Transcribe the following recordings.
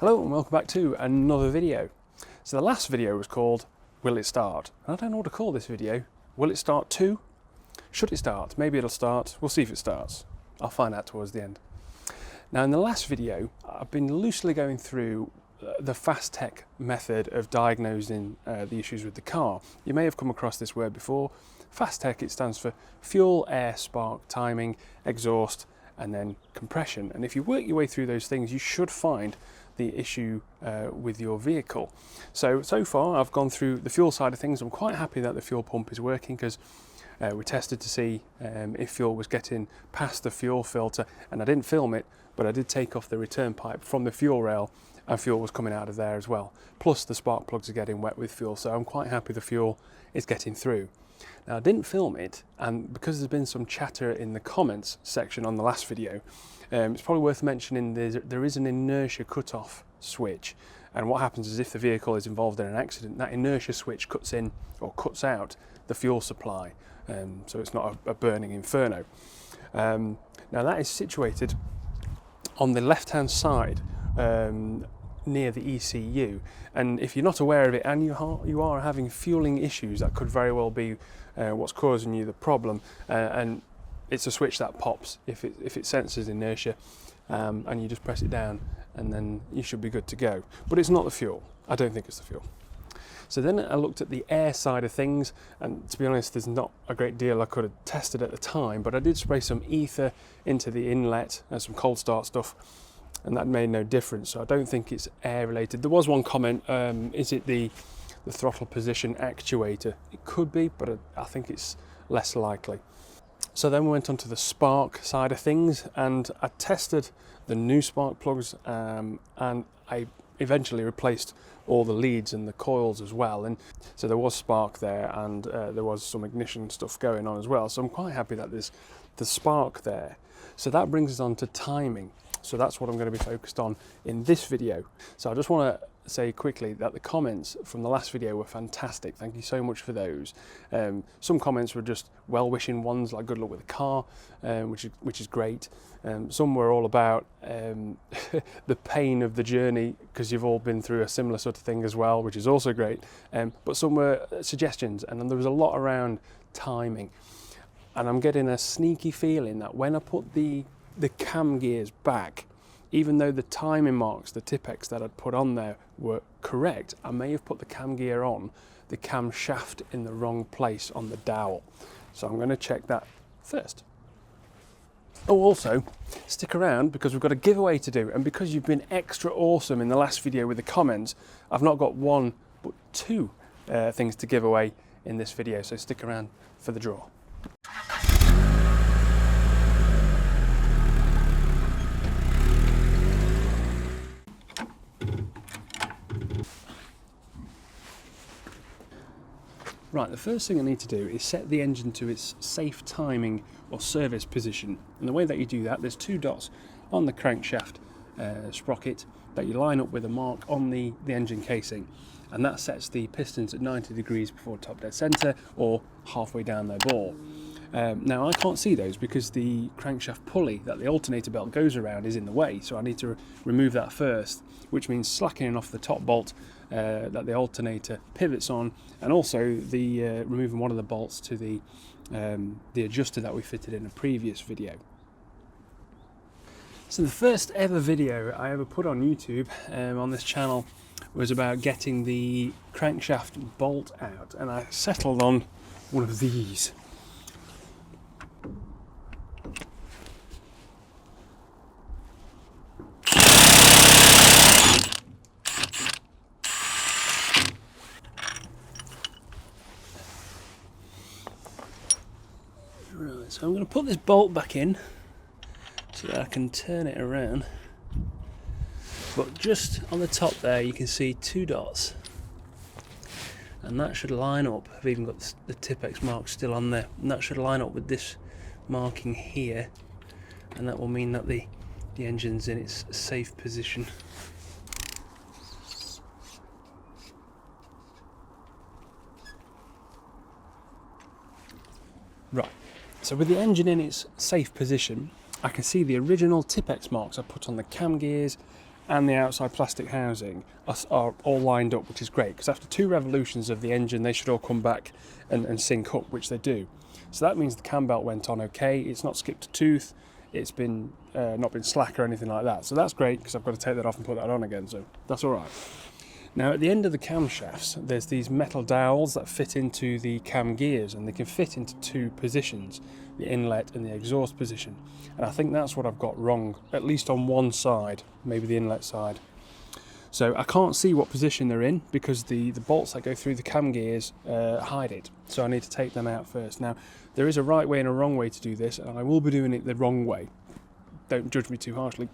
Hello and welcome back to another video. So the last video was called Will It Start? And I don't know what to call this video. Will it start too? Should it start? Maybe it'll start. We'll see if it starts. I'll find out towards the end. Now in the last video I've been loosely going through the FastTech method of diagnosing the issues with the car. You may have come across this word before. FastTech, it stands for fuel, air, spark, timing, exhaust and then compression. And if you work your way through those things you should find the issue with your vehicle. So far I've gone through the fuel side of things. I'm quite happy that the fuel pump is working because we tested to see if fuel was getting past the fuel filter, and I didn't film it, but I did take off the return pipe from the fuel rail and fuel was coming out of there as well. Plus the spark plugs are getting wet with fuel, so I'm quite happy the fuel is getting through. Now I didn't film it, and because there's been some chatter in the comments section on the last video, it's probably worth mentioning there is an inertia cut-off switch, and what happens is if the vehicle is involved in an accident, that inertia switch cuts in or cuts out the fuel supply, so it's not a burning inferno. Now that is situated on the left-hand side near the ECU, and if you're not aware of it and you are having fueling issues, that could very well be what's causing you the problem, and it's a switch that pops if it senses inertia, and you just press it down and then you should be good to go. But it's not the fuel. I don't think it's the fuel. So then I looked at the air side of things, and to be honest there's not a great deal I could have tested at the time, but I did spray some ether into the inlet and some cold start stuff, and that made no difference, so I don't think it's air related. There was one comment, is it the throttle position actuator? It could be, but I think it's less likely. So then we went on to the spark side of things, and I tested the new spark plugs, and I eventually replaced all the leads and the coils as well, and so there was spark there, and there was some ignition stuff going on as well, so I'm quite happy that there's the spark there. So that brings us on to timing. So that's what I'm going to be focused on in this video. So I just want to say quickly that the comments from the last video were fantastic. Thank you so much for those. Some comments were just well-wishing ones, like good luck with the car, which is great. Some were all about the pain of the journey, because you've all been through a similar sort of thing as well, which is also great. But some were suggestions, and then there was a lot around timing. And I'm getting a sneaky feeling that when I put the cam gears back, even though the timing marks, the Tipp-Ex that I'd put on there were correct, I may have put the cam gear on the cam shaft in the wrong place on the dowel. So I'm going to check that first. Oh, also stick around because we've got a giveaway to do, and because you've been extra awesome in the last video with the comments, I've not got one but two things to give away in this video, so stick around for the draw. Right, the first thing I need to do is set the engine to its safe timing or service position. And the way that you do that, there's two dots on the crankshaft sprocket that you line up with a mark on the engine casing. And that sets the pistons at 90 degrees before top dead center or halfway down their bore. Now I can't see those because the crankshaft pulley that the alternator belt goes around is in the way, so I need to remove that first, which means slackening off the top bolt that the alternator pivots on, and also the removing one of the bolts to the adjuster that we fitted in a previous video. So the first ever video I ever put on YouTube on this channel was about getting the crankshaft bolt out, and I settled on one of these. Right, so I'm going to put this bolt back in so that I can turn it around, but just on the top there you can see two dots, and that should line up. I've even got the Tipp-Ex mark still on there, and that should line up with this marking here, and that will mean that the engine's in its safe position. Right, so with the engine in its safe position, I can see the original Tipp-Ex marks I put on the cam gears and the outside plastic housing are all lined up, which is great, because after 2 revolutions of the engine they should all come back and sync up, which they do. So that means the cam belt went on okay, it's not skipped a tooth, it's been not been slack or anything like that. So that's great, because I've got to take that off and put that on again, so that's alright. Now at the end of the camshafts there's these metal dowels that fit into the cam gears, and they can fit into 2 positions, the inlet and the exhaust position. And I think that's what I've got wrong, at least on one side, maybe the inlet side. So I can't see what position they're in because the bolts that go through the cam gears hide it. So I need to take them out first. Now there is a right way and a wrong way to do this, and I will be doing it the wrong way. Don't judge me too harshly.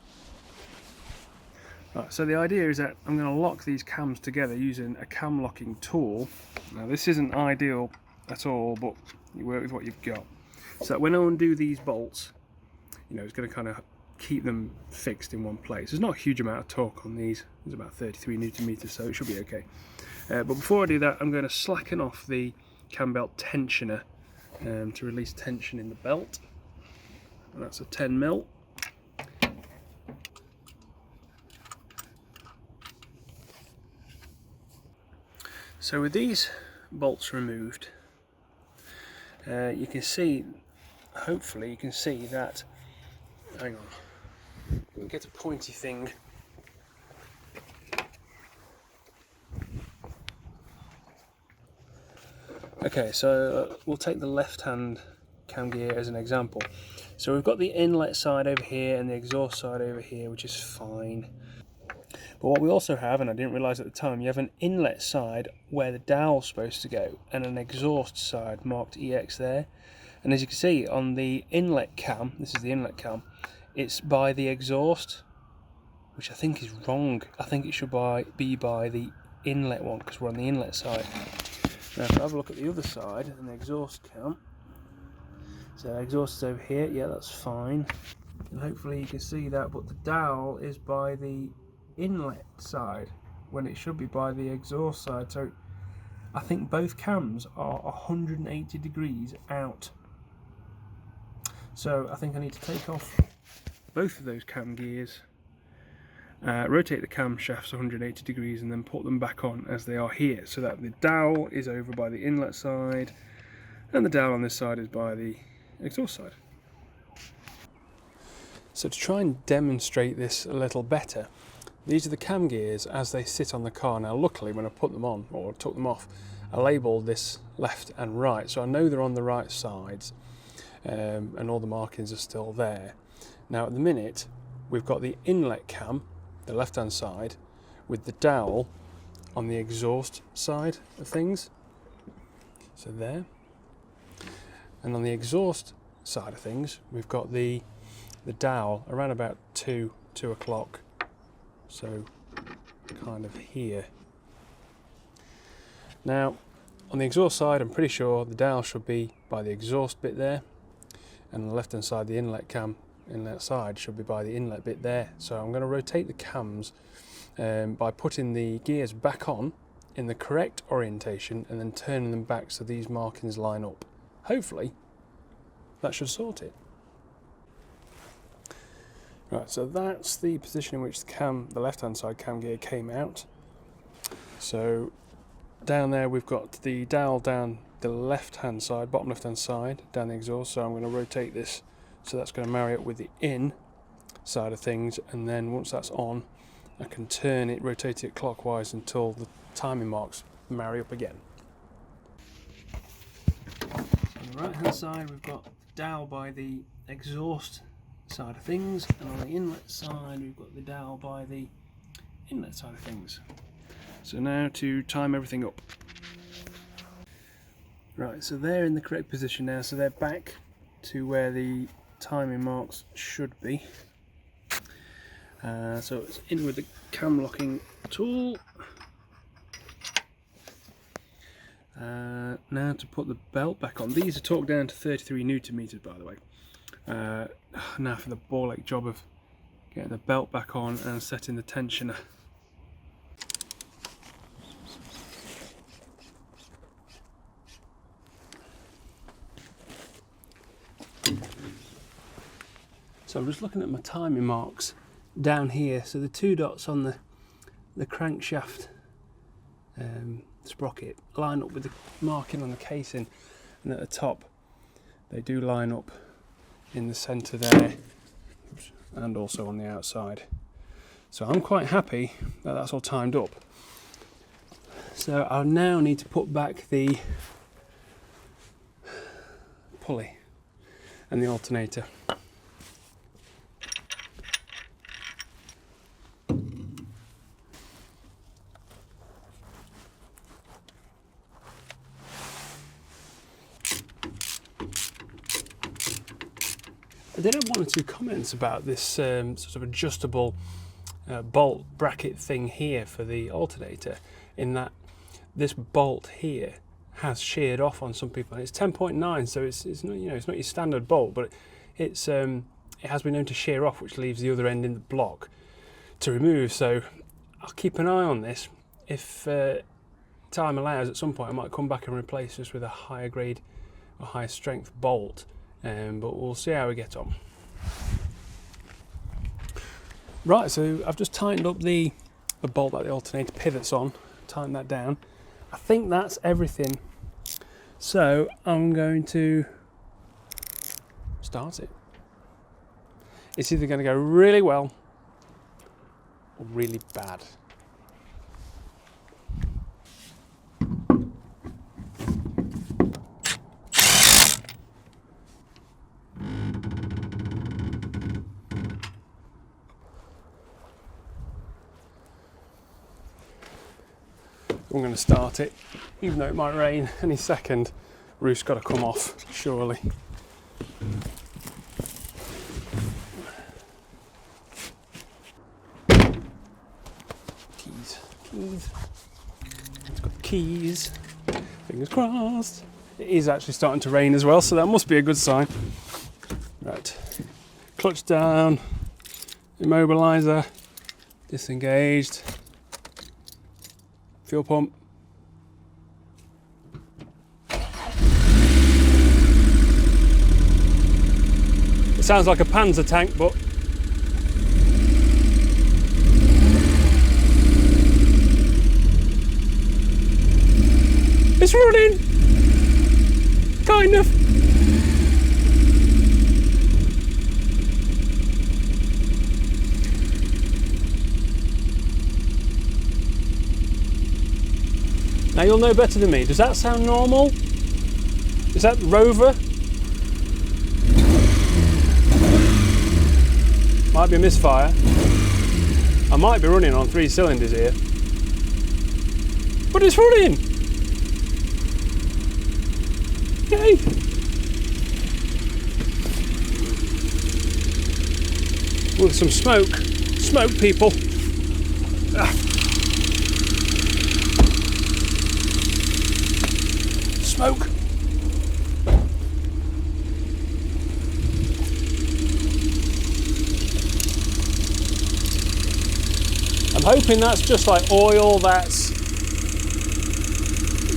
Right, so the idea is that I'm going to lock these cams together using a cam locking tool. Now this isn't ideal at all, but you work with what you've got. So that when I undo these bolts, you know, it's going to kind of keep them fixed in one place. There's not a huge amount of torque on these. There's about 33 Newton meters, so it should be okay. But before I do that, I'm going to slacken off the cam belt tensioner to release tension in the belt. And that's a 10mm. So with these bolts removed, you can see, hopefully you can see that, hang on, we can get a pointy thing. Okay, so we'll take the left hand cam gear as an example. So we've got the inlet side over here and the exhaust side over here, which is fine. But what we also have, and I didn't realise at the time, you have an inlet side where the dowel's supposed to go, and an exhaust side marked EX there. And as you can see on the inlet cam, this is the inlet cam, it's by the exhaust, which I think is wrong. I think it should be by the inlet one, because we're on the inlet side. Now if I have a look at the other side, and the exhaust cam, so the exhaust is over here, yeah, that's fine. And hopefully you can see that, but the dowel is by the inlet side when it should be by the exhaust side. So I think both cams are 180 degrees out. So I think I need to take off both of those cam gears, rotate the camshafts 180 degrees, and then put them back on as they are here, so that the dowel is over by the inlet side and the dowel on this side is by the exhaust side. So to try and demonstrate this a little better, these are the cam gears as they sit on the car. Now luckily when I put them on, or took them off, I labelled this left and right, so I know they're on the right sides, and all the markings are still there. Now at the minute we've got the inlet cam, the left hand side, with the dowel on the exhaust side of things, so there. And on the exhaust side of things we've got the dowel around about 2 o'clock, so kind of here. Now on the exhaust side I'm pretty sure the dowel should be by the exhaust bit there, and on the left hand side the inlet cam, inlet side, should be by the inlet bit there. So I'm going to rotate the cams by putting the gears back on in the correct orientation and then turning them back so these markings line up. Hopefully that should sort it. Right, so that's the position in which the left hand side cam gear came out. So down there we've got the dowel down the left hand side, bottom left hand side, down the exhaust. So I'm going to rotate this so that's going to marry up with the in side of things, and then once that's on I can turn it, rotate it clockwise until the timing marks marry up again. On the right hand side we've got the dowel by the exhaust side of things, and on the inlet side we've got the dowel by the inlet side of things. So now to time everything up. Right, so they're in the correct position now, so they're back to where the timing marks should be. So it's in with the cam locking tool. Now to put the belt back on. These are torqued down to 33 Newton meters, by the way. Now for the ball ache job of getting the belt back on and setting the tensioner. So I'm just looking at my timing marks down here. So the 2 dots on the crankshaft sprocket line up with the marking on the casing, and at the top they do line up in the centre there, and also on the outside. So I'm quite happy that that's all timed up. So I'll now need to put back the pulley and the alternator. I did have 1 or 2 comments about this sort of adjustable bolt bracket thing here for the alternator, in that this bolt here has sheared off on some people, and it's 10.9, so it's not, you know, it's not your standard bolt, but it has been known to shear off, which leaves the other end in the block to remove. So I'll keep an eye on this. If time allows, at some point I might come back and replace this with a higher grade or higher strength bolt. But we'll see how we get on. Right, so I've just tightened up the bolt that the alternator pivots on, tightened that down. I think that's everything. So I'm going to start it. It's either going to go really well or really bad. I'm going to start it, even though it might rain any second. Roof's got to come off, surely. Keys. It's got the keys. Fingers crossed. It is actually starting to rain as well, so that must be a good sign. Right. Clutch down. Immobiliser. Disengaged. Fuel pump. It sounds like a Panzer tank, but it's running, kind of. Now you'll know better than me. Does that sound normal? Is that Rover? Might be a misfire. I might be running on 3 cylinders here. But it's running! Yay! With some smoke. Smoke, people. Ah. Smoke. I'm hoping that's just like oil, that's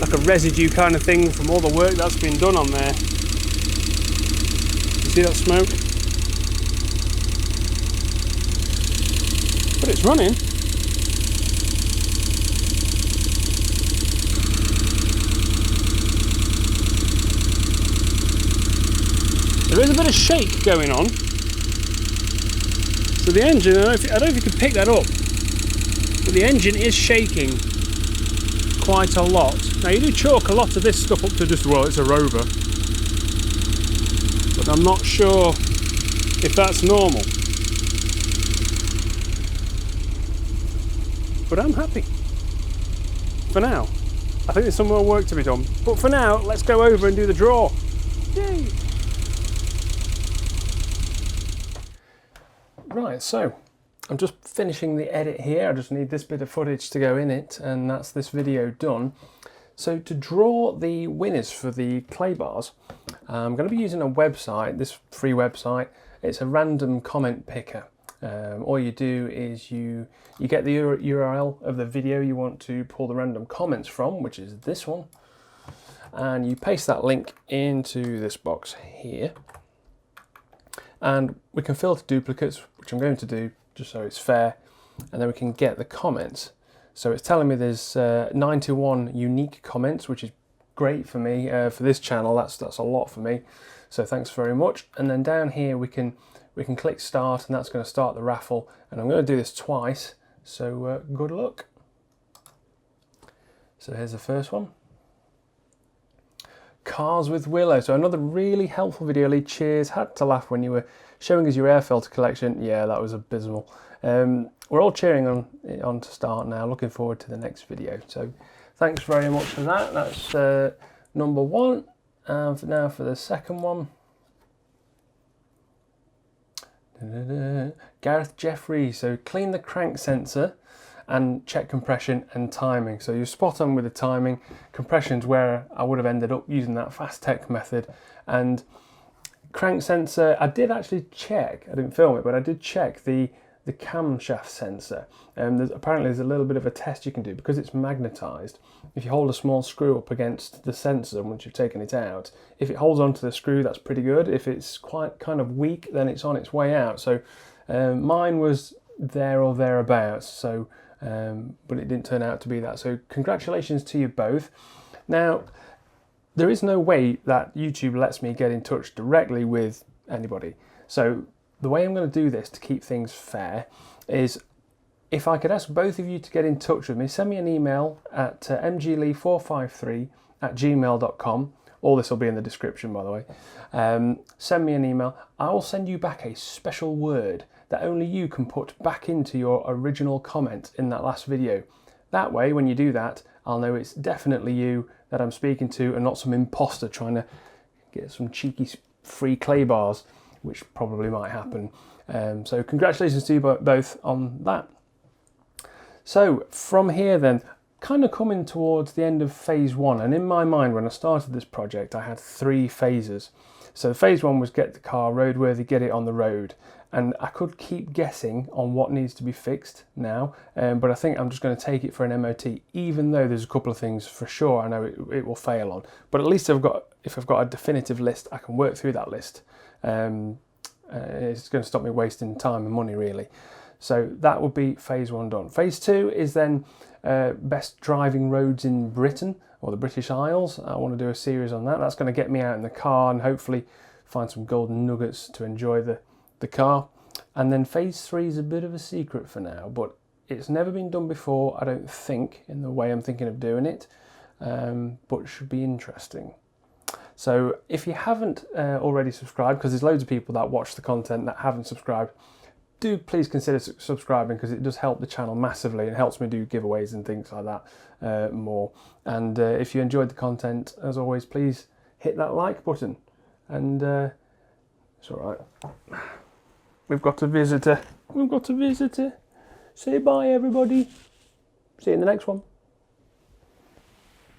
like a residue kind of thing from all the work that's been done on there. You see that smoke? But it's running. There is a bit of shake going on. So the engine, I don't know if you can pick that up, but the engine is shaking quite a lot. Now you do chalk a lot of this stuff up to just, well, it's a Rover. But I'm not sure if that's normal. But I'm happy. For now. I think there's some more work to be done. But for now, let's go over and do the draw. Yay! Right, so I'm just finishing the edit here. I just need this bit of footage to go in it, and that's this video done. So to draw the winners for the clay bars, I'm going to be using a website, this free website. It's a random comment picker. All you do is you get the URL of the video you want to pull the random comments from, which is this one, and you paste that link into this box here. And we can filter duplicates, which I'm going to do just so it's fair, and then we can get the comments. So it's telling me there's 91 unique comments, which is great for me. For this channel, that's a lot for me. So thanks very much. And then down here we can click start, and that's going to start the raffle. And I'm going to do this twice, so good luck. So here's the first one. Cars with Willow. So another really helpful video, Lee. Cheers. Had to laugh when you were showing us your air filter collection. Yeah, that was abysmal. We're all cheering on to start now. Looking forward to the next video. So thanks very much for that. That's number one. And now for the second one. Gareth Jeffrey. So clean the crank sensor and check compression and timing. So you're spot on with the timing. Compression's where I would have ended up using that Fastech method. And crank sensor, I did actually check, I didn't film it, but I did check the camshaft sensor. Apparently there's a little bit of a test you can do because it's magnetized. If you hold a small screw up against the sensor once you've taken it out, if it holds onto the screw, that's pretty good. If it's quite kind of weak, then it's on its way out. So mine was there or thereabouts. So but it didn't turn out to be that. So congratulations to you both. Now, there is no way that YouTube lets me get in touch directly with anybody. So the way I'm going to do this to keep things fair is, if I could ask both of you to get in touch with me, send me an email at mglee453@gmail.com. All this will be in the description, by the way. Send me an email. I will send you back a special word that only you can put back into your original comment in that last video. That way, when you do that, I'll know it's definitely you that I'm speaking to and not some imposter trying to get some cheeky free clay bars, which probably might happen. So congratulations to you both on that. So from here then, kind of coming towards the end of phase one, and in my mind when I started this project I had 3 phases. So phase one was get the car roadworthy, get it on the road, and I could keep guessing on what needs to be fixed now, but I think I'm just going to take it for an MOT, even though there's a couple of things for sure I know it will fail on. But at least if I've got a definitive list, I can work through that list. It's going to stop me wasting time and money really. So that would be phase one done. Phase two is then best driving roads in Britain or the British Isles. I want to do a series on that. That's going to get me out in the car and hopefully find some golden nuggets to enjoy the car. And then phase three is a bit of a secret for now, but it's never been done before, I don't think, in the way I'm thinking of doing it, but it should be interesting. So if you haven't already subscribed, because there's loads of people that watch the content that haven't subscribed, do please consider subscribing, because it does help the channel massively and helps me do giveaways and things like that more. And if you enjoyed the content, as always, please hit that like button. And it's all right. We've got a visitor. We've got a visitor. Say bye, everybody. See you in the next one.